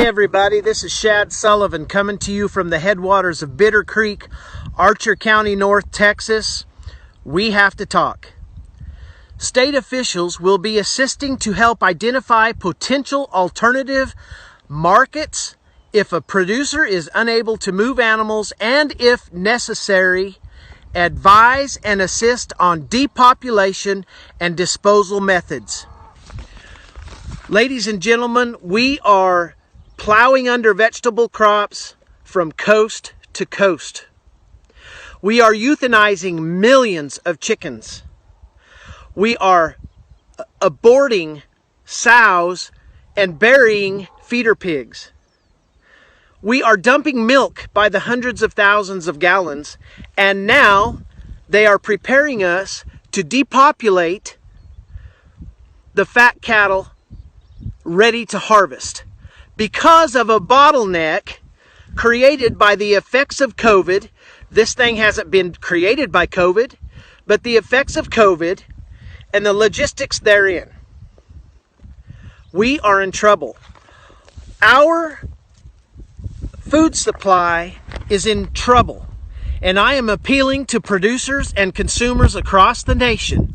Hey everybody, this is Shad Sullivan coming to you from the headwaters of Bitter Creek, Archer County, North Texas. We have to talk. State officials will be assisting to help identify potential alternative markets if a producer is unable to move animals, and if necessary, advise and assist on depopulation and disposal methods. Ladies and gentlemen, we are plowing under vegetable crops from coast to coast. We are euthanizing millions of chickens. We are aborting sows and burying feeder pigs. We are dumping milk by the hundreds of thousands of gallons, and now they are preparing us to depopulate the fat cattle ready to harvest because of a bottleneck created by the effects of COVID. This thing hasn't been created by COVID, but the effects of COVID and the logistics therein. We are in trouble. Our food supply is in trouble, and I am appealing to producers and consumers across the nation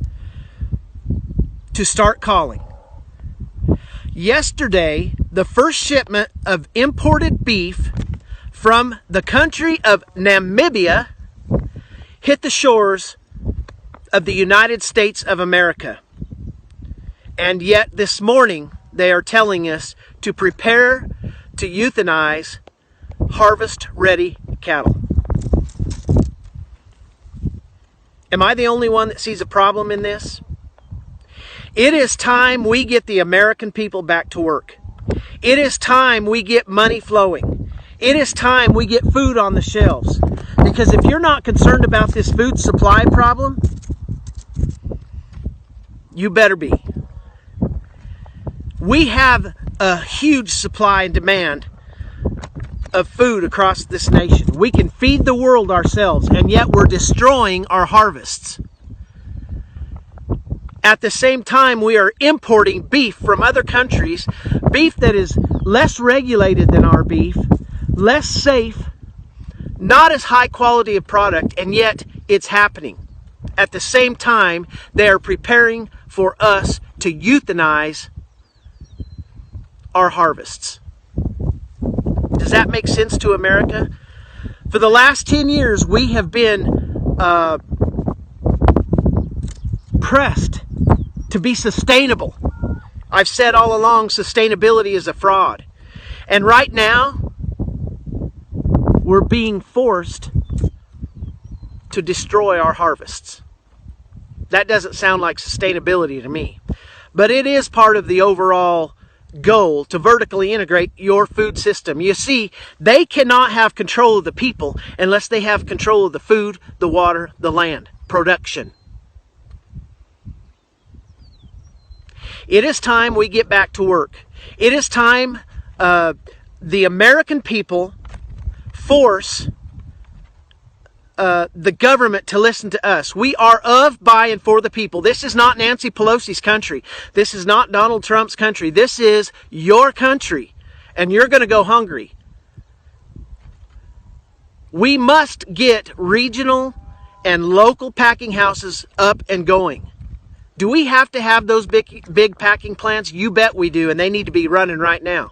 to start calling. Yesterday, the first shipment of imported beef from the country of Namibia hit the shores of the United States of America. And yet this morning, they are telling us to prepare to euthanize harvest-ready cattle. Am I the only one that sees a problem in this? It is time we get the American people back to work. It is time we get money flowing. It is time we get food on the shelves. Because if you're not concerned about this food supply problem, you better be. We have a huge supply and demand of food across this nation. We can feed the world ourselves, and yet we're destroying our harvests. At the same time, we are importing beef from other countries, beef that is less regulated than our beef, less safe, not as high quality of product, and yet it's happening. At the same time, they are preparing for us to euthanize our harvests. Does that make sense to America? For the last 10 years, we have been pressed to be sustainable. I've said all along, sustainability is a fraud. And right now, we're being forced to destroy our harvests. That doesn't sound like sustainability to me. But it is part of the overall goal to vertically integrate your food system. You see, they cannot have control of the people unless they have control of the food, the water, the land, production. It is time we get back to work. It is time the American people force the government to listen to us. We are of, by, and for the people. This is not Nancy Pelosi's country. This is not Donald Trump's country. This is your country, and you're going to go hungry. We must get regional and local packing houses up and going. Do we have to have those big packing plants? You bet we do, and they need to be running right now.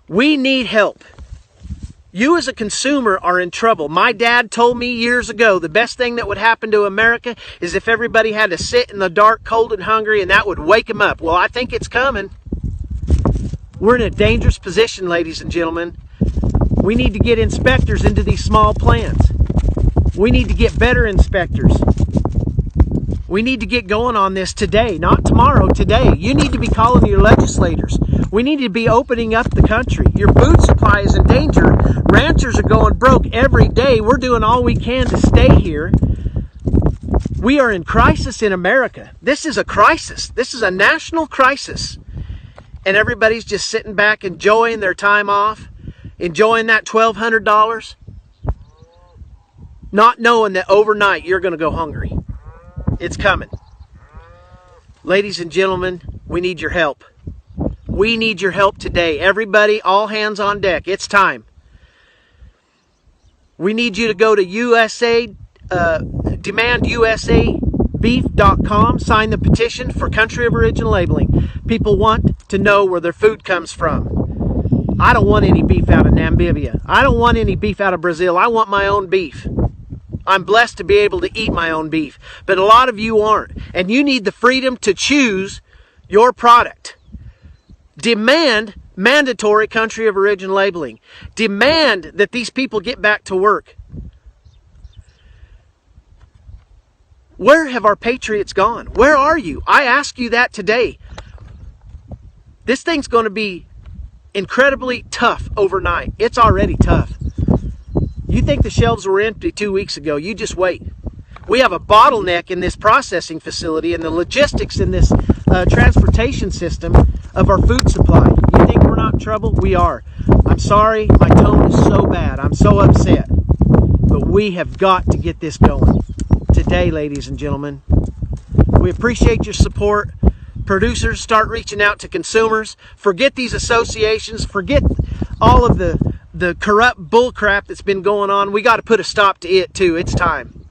We need help. You as a consumer are in trouble. My dad told me years ago the best thing that would happen to America is if everybody had to sit in the dark, cold, and hungry, and that would wake them up. Well, I think it's coming. We're in a dangerous position, ladies and gentlemen. We need to get inspectors into these small plants. We need to get better inspectors. We need to get going on this today, not tomorrow, today. You need to be calling your legislators. We need to be opening up the country. Your food supply is in danger. Ranchers are going broke every day. We're doing all we can to stay here. We are in crisis in America. This is a crisis. This is a national crisis. And everybody's just sitting back enjoying their time off, enjoying that $1,200. Not knowing that overnight you're going to go hungry. It's coming. Ladies and gentlemen, we need your help. We need your help today. Everybody, all hands on deck. It's time. We need you to go to demandUSAbeef.com, sign the petition for country of origin labeling. People want to know where their food comes from. I don't want any beef out of Namibia. I don't want any beef out of Brazil. I want my own beef. I'm blessed to be able to eat my own beef, but a lot of you aren't, and you need the freedom to choose your product. Demand mandatory country of origin labeling. Demand that these people get back to work. Where have our patriots gone? Where are you? I ask you that today. This thing's going to be incredibly tough overnight. It's already tough. You think the shelves were empty 2 weeks ago. You just wait. We have a bottleneck in this processing facility and the logistics in this transportation system of our food supply. You think we're not in trouble? We are. I'm sorry, my tone is so bad. I'm so upset. But we have got to get this going today, ladies and gentlemen. We appreciate your support. Producers, start reaching out to consumers. Forget these associations. Forget all of the corrupt bullcrap that's been going on. We got to put a stop to it too. It's time.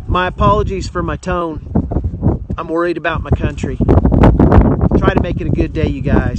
My apologies for my tone. I'm worried about my country. Try to make it a good day, you guys.